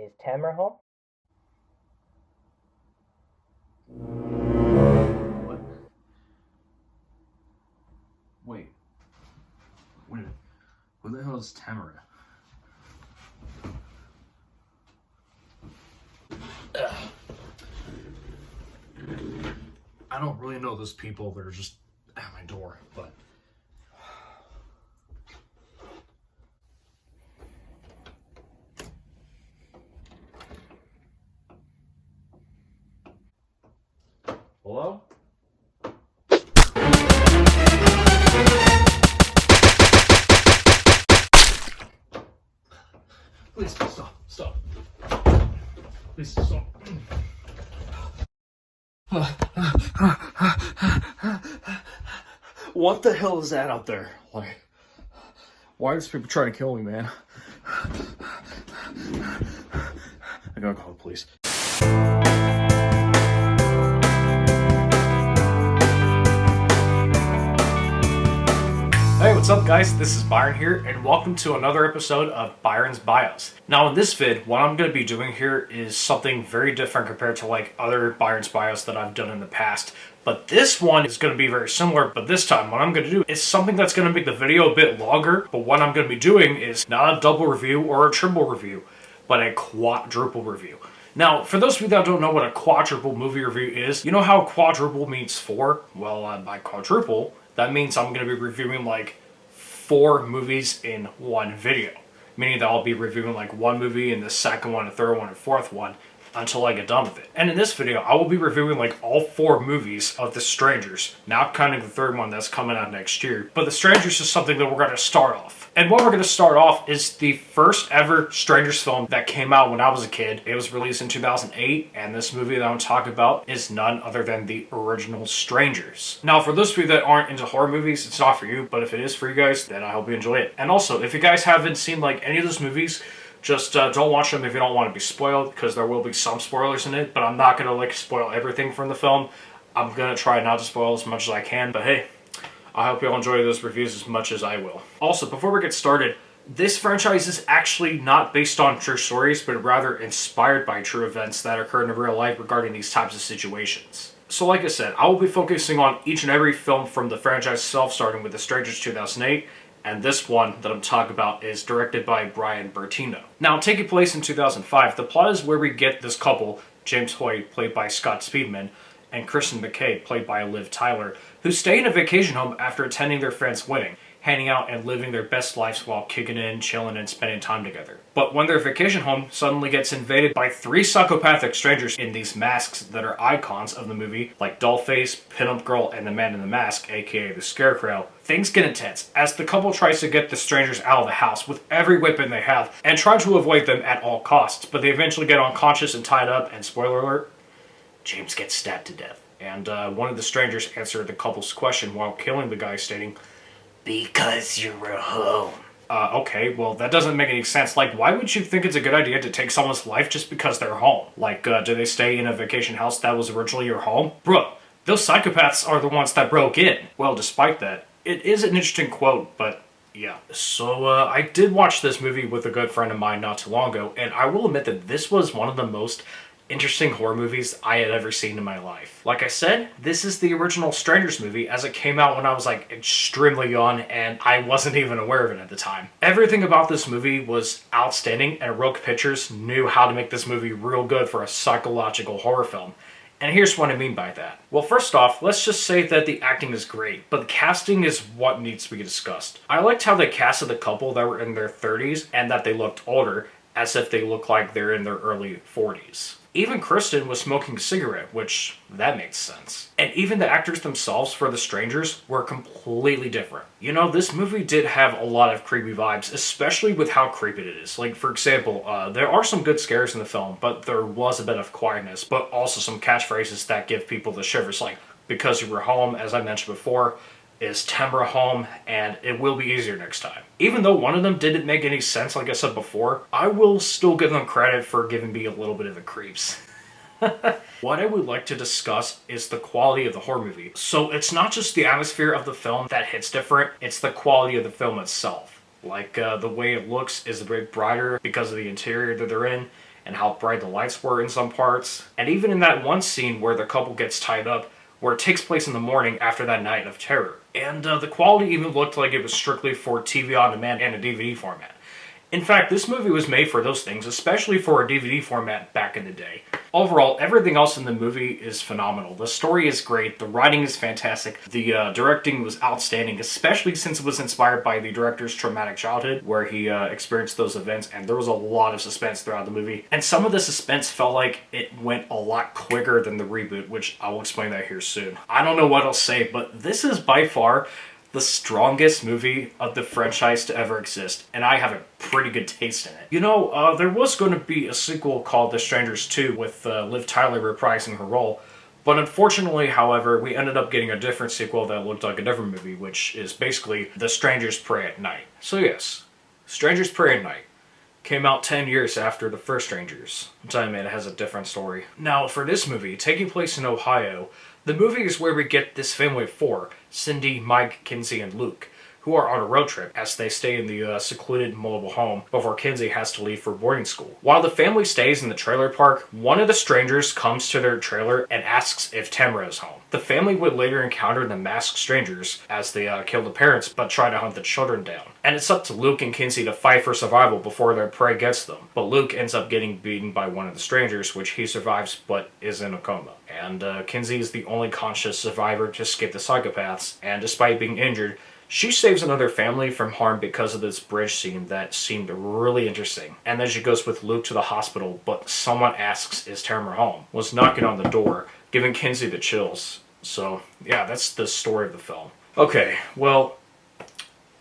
Is Tamara home? What? Wait. Wait. Who the hell is Tamara? I don't really know those people that are just at my door, but... Hello? Please, stop. Please, stop. What the hell is that out there? Like, why are these people trying to kill me, man? I gotta call the police. Hey, what's up guys? This is Byron here, and welcome to another episode of Byron's Bios. Now in this vid, what I'm going to be doing here is something very different compared to like other Byron's Bios that I've done in the past. But this one is going to be very similar, but this time what I'm going to do is something that's going to make the video a bit longer, but what I'm going to be doing is not a double review or a triple review, but a quadruple review. Now, for those of you that don't know what a quadruple movie review is, you know how quadruple means four? Well, by quadruple, that means I'm going to be reviewing like 4 movies in one video. Meaning that I'll be reviewing like one movie and the second one, the third one, and fourth one until I get done with it. And in this video, I will be reviewing like all 4 movies of The Strangers, not counting the third one that's coming out next year. But The Strangers is something that we're going to start off. And what we're going to start off is the first ever Strangers film that came out when I was a kid. It was released in 2008, and this movie that I'm talking about is none other than the original Strangers. Now, for those of you that aren't into horror movies, it's not for you, but if it is for you guys, then I hope you enjoy it. And also, if you guys haven't seen like any of those movies, just don't watch them if you don't want to be spoiled, because there will be some spoilers in it, but I'm not going to like spoil everything from the film. I'm going to try not to spoil as much as I can, but hey, I hope you'll enjoy those reviews as much as I will. Also, before we get started, this franchise is actually not based on true stories, but rather inspired by true events that occurred in real life regarding these types of situations. So like I said, I will be focusing on each and every film from the franchise itself, starting with The Strangers 2008, and this one that I'm talking about is directed by Brian Bertino. Now, taking place in 2005, the plot is where we get this couple, James Hoyt, played by Scott Speedman, and Kristen McKay, played by Liv Tyler, who stay in a vacation home after attending their friend's wedding, hanging out and living their best lives while kicking in, chilling, and spending time together. But when their vacation home suddenly gets invaded by 3 psychopathic strangers in these masks that are icons of the movie, like Dollface, Pinup Girl, and the Man in the Mask, aka the Scarecrow, things get intense as the couple tries to get the strangers out of the house with every weapon they have and try to avoid them at all costs, but they eventually get unconscious and tied up, and spoiler alert, James gets stabbed to death. And one of the strangers answered the couple's question while killing the guy, stating, "Because you were home." Okay, well, that doesn't make any sense. Like, why would you think it's a good idea to take someone's life just because they're home? Like, do they stay in a vacation house that was originally your home? Bro, those psychopaths are the ones that broke in. Well, despite that, it is an interesting quote, but yeah. So, I did watch this movie with a good friend of mine not too long ago, and I will admit that this was one of the most interesting horror movies I had ever seen in my life. Like I said, this is the original Strangers movie, as it came out when I was like extremely young and I wasn't even aware of it at the time. Everything about this movie was outstanding, and Rogue Pictures knew how to make this movie real good for a psychological horror film. And here's what I mean by that. Well, first off, let's just say that the acting is great, but the casting is what needs to be discussed. I liked how they casted the couple that were in their 30s and that they looked older, as if they look like they're in their early 40s. Even Kristen was smoking a cigarette, which, that makes sense. And even the actors themselves for The Strangers were completely different. You know, this movie did have a lot of creepy vibes, especially with how creepy it is. Like, for example, there are some good scares in the film, but there was a bit of quietness, but also some catchphrases that give people the shivers, like, "Because you were home," as I mentioned before, "Is Tamara home?" and "It will be easier next time." Even though one of them didn't make any sense, like I said before, I will still give them credit for giving me a little bit of the creeps. What I would like to discuss is the quality of the horror movie. So it's not just the atmosphere of the film that hits different, it's the quality of the film itself. Like, the way it looks is a bit brighter because of the interior that they're in, and how bright the lights were in some parts. And even in that one scene where the couple gets tied up, where it takes place in the morning after that night of terror. And the quality even looked like it was strictly for TV on demand and a DVD format. In fact, this movie was made for those things, especially for a DVD format back in the day. Overall, everything else in the movie is phenomenal. The story is great, the writing is fantastic, the directing was outstanding, especially since it was inspired by the director's traumatic childhood, where he experienced those events, and there was a lot of suspense throughout the movie. And some of the suspense felt like it went a lot quicker than the reboot, which I will explain that here soon. I don't know what I'll say, but this is by far the strongest movie of the franchise to ever exist, and I have a pretty good taste in it. You know, there was going to be a sequel called The Strangers 2 with Liv Tyler reprising her role, but unfortunately, however, we ended up getting a different sequel that looked like a different movie, which is basically The Strangers Prey at Night. So yes, Strangers Prey at Night came out 10 years after the first Strangers. Time it has a different story. Now, for this movie, taking place in Ohio, the movie is where we get this family of four, Cindy, Mike, Kinsey, and Luke, who are on a road trip as they stay in the secluded mobile home before Kinsey has to leave for boarding school. While the family stays in the trailer park, one of the strangers comes to their trailer and asks if Tamara is home. The family would later encounter the masked strangers as they kill the parents but try to hunt the children down. And it's up to Luke and Kinsey to fight for survival before their prey gets them. But Luke ends up getting beaten by one of the strangers, which he survives but is in a coma. And Kinsey is the only conscious survivor to escape the psychopaths, and despite being injured, she saves another family from harm because of this bridge scene that seemed really interesting. And then she goes with Luke to the hospital, but someone asks, is Tamara home? Was knocking on the door, giving Kinsey the chills. So, yeah, that's the story of the film. Okay, well,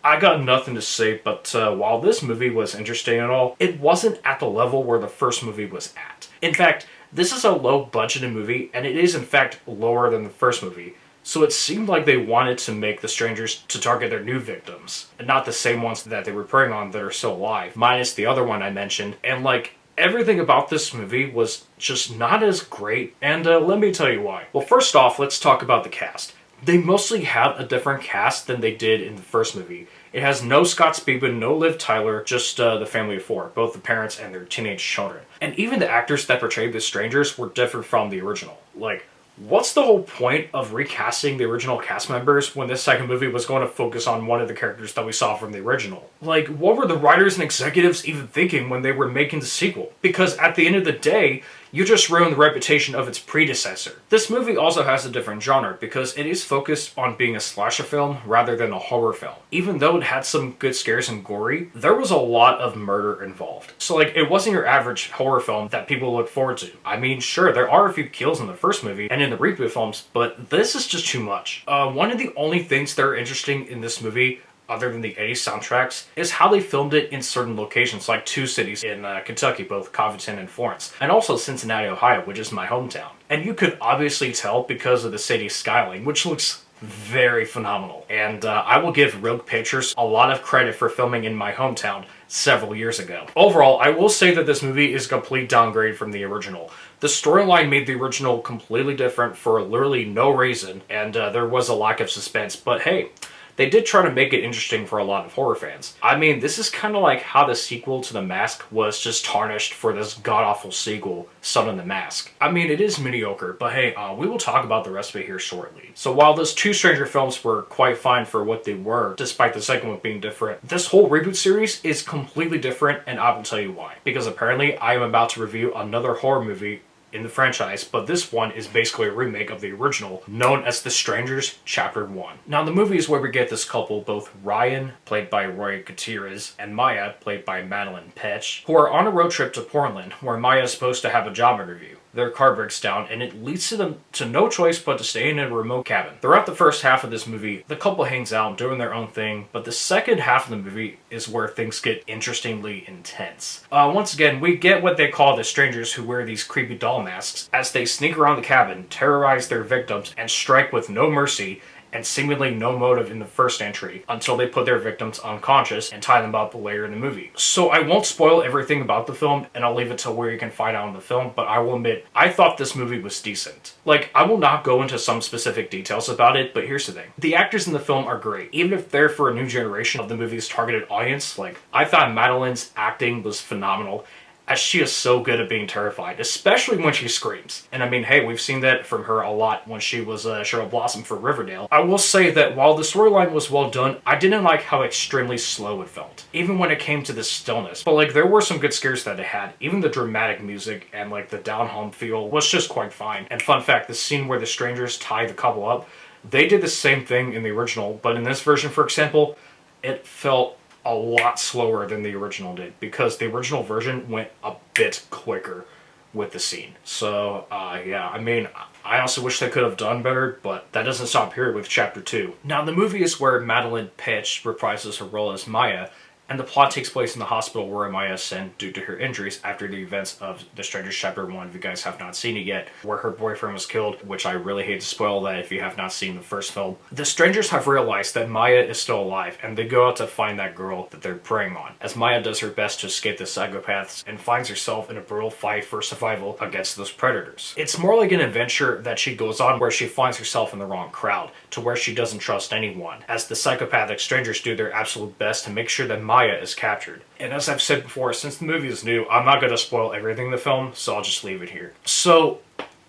I got nothing to say, but while this movie was interesting and all, it wasn't at the level where the first movie was at. In fact, this is a low-budgeted movie, and it is in fact lower than the first movie. So it seemed like they wanted to make the strangers to target their new victims, and not the same ones that they were preying on that are still alive, minus the other one I mentioned. And like, everything about this movie was just not as great, and let me tell you why. Well, first off, let's talk about the cast. They mostly have a different cast than they did in the first movie. It has no Scott Speedman, no Liv Tyler, just the family of four, both the parents and their teenage children. And even the actors that portrayed the strangers were different from the original. Like, what's the whole point of recasting the original cast members when this second movie was going to focus on one of the characters that we saw from the original? Like, what were the writers and executives even thinking when they were making the sequel? Because at the end of the day, you just ruined the reputation of its predecessor. This movie also has a different genre because it is focused on being a slasher film rather than a horror film. Even though it had some good scares and gory, there was a lot of murder involved. So like, it wasn't your average horror film that people look forward to. I mean, sure, there are a few kills in the first movie and in the reboot films, but this is just too much. One of the only things that are interesting in this movie, other than the 80s soundtracks, is how they filmed it in certain locations, like two cities in Kentucky, both Covington and Florence, and also Cincinnati, Ohio, which is my hometown. And you could obviously tell because of the city's skyline, which looks very phenomenal. And I will give Rogue Pictures a lot of credit for filming in my hometown several years ago. Overall, I will say that this movie is a complete downgrade from the original. The storyline made the original completely different for literally no reason, and there was a lack of suspense, but hey, they did try to make it interesting for a lot of horror fans. I mean, this is kind of like how the sequel to The Mask was just tarnished for this god-awful sequel, Son of the Mask. I mean, it is mediocre, but hey, we will talk about the rest of it here shortly. So while those two Stranger films were quite fine for what they were, despite the second one being different, this whole reboot series is completely different, and I will tell you why. Because apparently, I am about to review another horror movie in the franchise, but this one is basically a remake of the original, known as The Strangers Chapter 1. Now, the movie is where we get this couple, both Ryan, played by Roy Gutierrez, and Maya, played by Madeline Petch, who are on a road trip to Portland, where Maya is supposed to have a job interview. Their car breaks down, and it leads to them to no choice but to stay in a remote cabin. Throughout the first half of this movie, the couple hangs out doing their own thing, but the second half of the movie is where things get interestingly intense. Once again, we get what they call the strangers who wear these creepy doll masks as they sneak around the cabin, terrorize their victims, and strike with no mercy and seemingly no motive in the first entry until they put their victims unconscious and tie them up later in the movie. So I won't spoil everything about the film, and I'll leave it to where you can find out in the film, but I will admit, I thought this movie was decent. Like, I will not go into some specific details about it, but here's the thing. The actors in the film are great, even if they're for a new generation of the movie's targeted audience. Like, I thought Madeline's acting was phenomenal. as she is so good at being terrified, especially when she screams. And I mean, hey, we've seen that from her a lot when she was Cheryl Blossom for Riverdale. I will say that while the storyline was well done, I didn't like how extremely slow it felt, even when it came to the stillness. But like, there were some good scares that it had. Even the dramatic music and like the down-home feel was just quite fine. And fun fact, the scene where the strangers tie the couple up, they did the same thing in the original, but in this version, for example, it felt a lot slower than the original did, because the original version went a bit quicker with the scene. So, yeah, I mean, I also wish they could have done better, but that doesn't stop here with Chapter 2. Now, the movie is where Madeline Pitch reprises her role as Maya, and the plot takes place in the hospital where Maya is sent due to her injuries after the events of The Strangers Chapter 1, if you guys have not seen it yet, where her boyfriend was killed, which I really hate to spoil that if you have not seen the first film. The Strangers have realized that Maya is still alive, and they go out to find that girl that they're preying on, as Maya does her best to escape the psychopaths and finds herself in a brutal fight for survival against those predators. It's more like an adventure that she goes on where she finds herself in the wrong crowd, to where she doesn't trust anyone, as the psychopathic strangers do their absolute best to make sure that Maya is captured. And as I've said before, since the movie is new, I'm not going to spoil everything in the film, so I'll just leave it here. So,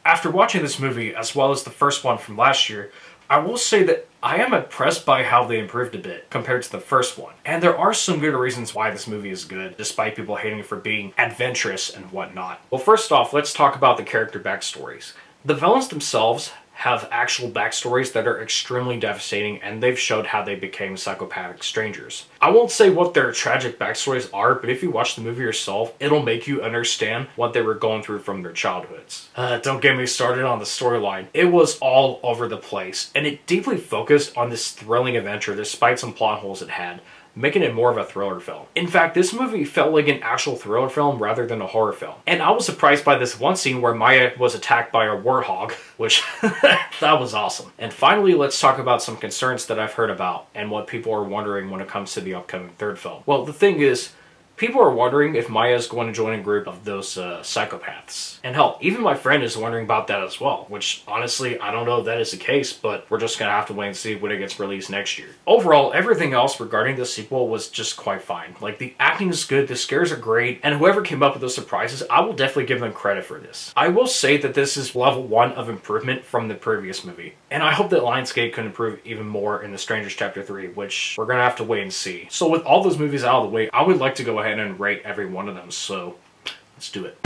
after watching this movie, as well as the first one from last year, I will say that I am impressed by how they improved a bit compared to the first one. And there are some good reasons why this movie is good, despite people hating it for being adventurous and whatnot. Well, first off, let's talk about the character backstories. The villains themselves have actual backstories that are extremely devastating, and they've showed how they became psychopathic strangers. I won't say what their tragic backstories are, but if you watch the movie yourself, it'll make you understand what they were going through from their childhoods. Don't get me started on the storyline. It was all over the place, and it deeply focused on this thrilling adventure despite some plot holes it had, making it more of a thriller film. In fact, this movie felt like an actual thriller film rather than a horror film. And I was surprised by this one scene where Maya was attacked by a warthog, which that was awesome. And finally, let's talk about some concerns that I've heard about and what people are wondering when it comes to the upcoming third film. Well, the thing is, people are wondering if Maya is going to join a group of those psychopaths. And hell, even my friend is wondering about that as well, which honestly, I don't know if that is the case, but we're just gonna have to wait and see when it gets released next year. Overall, everything else regarding the sequel was just quite fine. Like, the acting is good, the scares are great, and whoever came up with those surprises, I will definitely give them credit for this. I will say that this is level 1 of improvement from the previous movie. And I hope that Lionsgate can improve even more in The Strangers Chapter 3, which we're gonna have to wait and see. So with all those movies out of the way, I would like to go ahead and rate every one of them, so let's do it.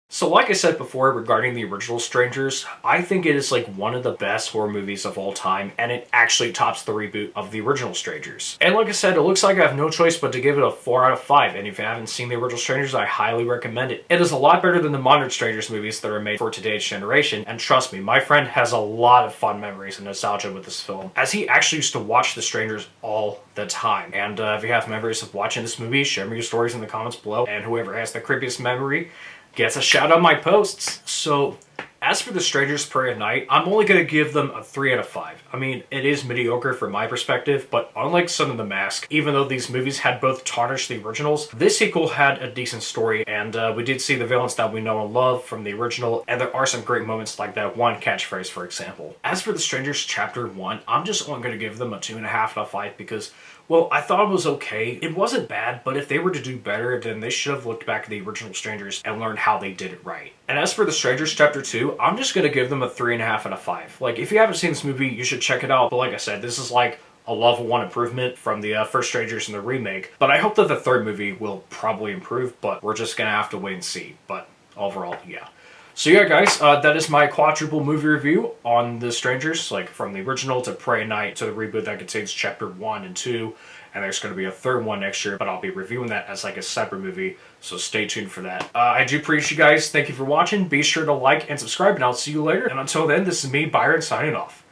So like I said before regarding the original Strangers, I think it is like one of the best horror movies of all time, and it actually tops the reboot of the original Strangers. And like I said, it looks like I have no choice but to give it a 4 out of 5, and if you haven't seen the original Strangers, I highly recommend it. It is a lot better than the modern Strangers movies that are made for today's generation, and trust me, my friend has a lot of fun memories and nostalgia with this film, as he actually used to watch The Strangers all the time. And if you have memories of watching this movie, share me your stories in the comments below, and whoever has the creepiest memory gets a shout on my posts. So, as for The Strangers Prey at Night, I'm only going to give them a 3 out of 5. I mean, it is mediocre from my perspective, but unlike Son of the Mask, even though these movies had both tarnished the originals, this sequel had a decent story, and we did see the villains that we know and love from the original, and there are some great moments like that one catchphrase, for example. As for The Strangers Chapter 1, I'm just only going to give them a 2.5 out of 5 because, well, I thought it was okay. It wasn't bad, but if they were to do better, then they should have looked back at the original Strangers and learned how they did it right. And as for The Strangers Chapter 2, I'm just going to give them a 3.5 out of 5. Like, if you haven't seen this movie, you should check it out. But like I said, this is like a level 1 improvement from the first Strangers in the remake. But I hope that the third movie will probably improve, but we're just going to have to wait and see. But overall, yeah. So yeah, guys, that is my quadruple movie review on The Strangers, like from the original to Prey at Night to the reboot that contains Chapter 1 and 2, and there's going to be a third one next year, but I'll be reviewing that as like a separate movie, so stay tuned for that. I do appreciate you guys. Thank you for watching. Be sure to like and subscribe, and I'll see you later. And until then, this is me, Byron, signing off.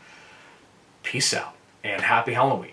Peace out, and happy Halloween.